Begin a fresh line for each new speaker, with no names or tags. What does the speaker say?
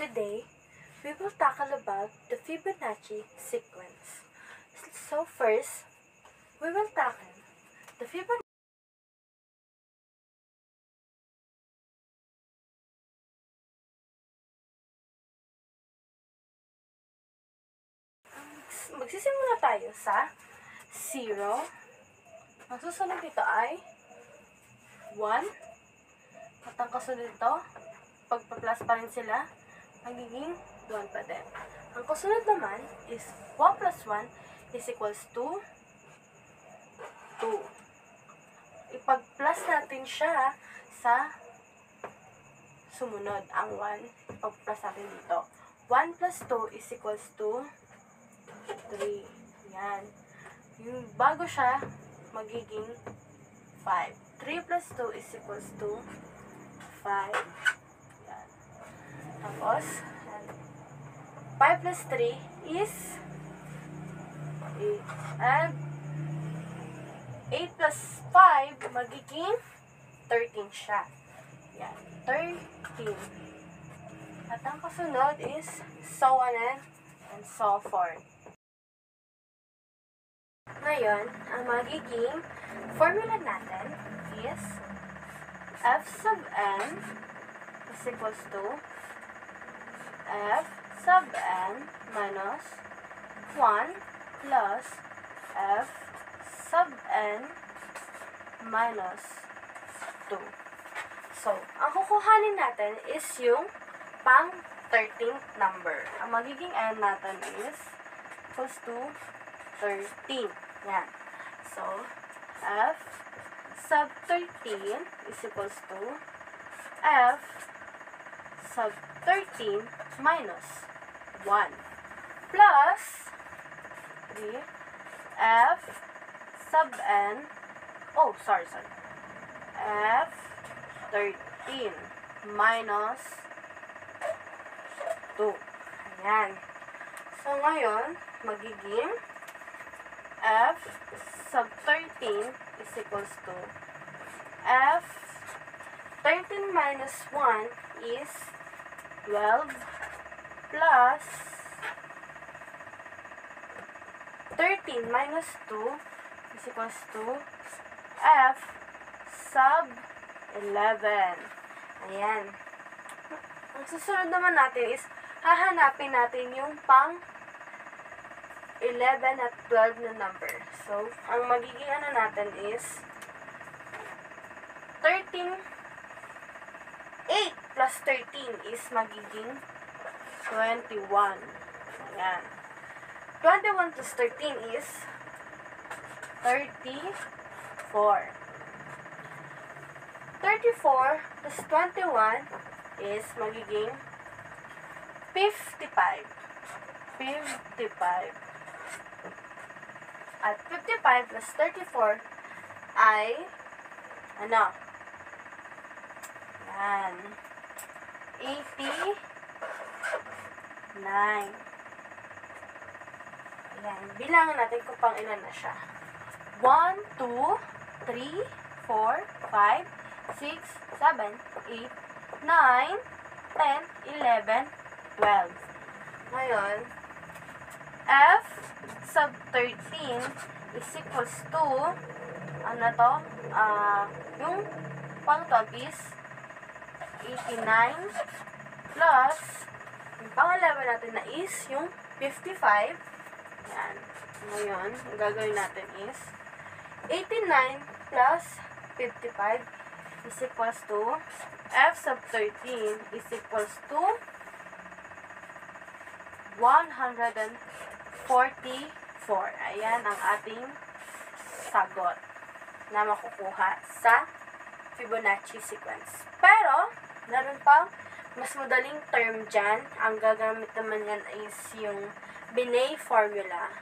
Today, we will tackle about the Fibonacci sequence. So first, we will tackle the Fibonacci. Magsisimula tayo sa 0. Ang susunod dito ay 1. At ang kasunod dito, pagpa-plus pa rin sila, magiging 1 pa din. Ang kasunod naman is 1 plus 1 is equals to 2. Ipag-plus natin siya sa sumunod, ang 1. Ipag-plus natin dito. 1 plus 2 is equals to 3. Yan. Yung bago siya, magiging 5. 3 plus 2 is equals to 5. Yan. Tapos, 5 plus 3 is 8. And 8 plus 5, magiging 13 siya. Yan. 13. At ang kasunod is so on and so forth. Ngayon, ang magiging formula natin is f sub n is equals to f sub n minus 1 plus f sub n minus 2. So, ang kukuhanin natin is yung pang 13th number. Ang magiging n natin is equals to 13. Yan. So, f sub 13 is equals to f sub 13 minus 1 plus 3 f sub n f 13 minus 2. Ayan. So, ngayon, magiging f sub 13 is equals to f 13 minus 1 is 12 plus 13 minus 2 is equals to f sub 11. Ayan. Ang susunod naman natin is hahanapin natin yung pang 11 at 12 na number. So, ang magiging natin is 13. 8 plus 13 is magiging 21. Ayan. 21 plus 13 is 34. 34 plus 21 is magiging 55. 55. At 55 plus 34 ay, ano? Yan. 89. Ayan. Bilangan natin kung pang ilan na siya. 1, 2, 3, 4, 5, 6, 7, 8, 9, 10, 11, 12. Ngayon, f sub 13 is equals to, ano to? Yung pang 12 is 89 plus, yung pang 11 natin na is yung 55. Yan. Ngayon, ang gagawin natin is 89 plus 55 is equals to f sub 13 is equals to 144. Ayan ang ating sagot na makukuha sa Fibonacci sequence. Pero, meron pang mas madaling term dyan. Ang gagamit naman yan is yung Binet formula.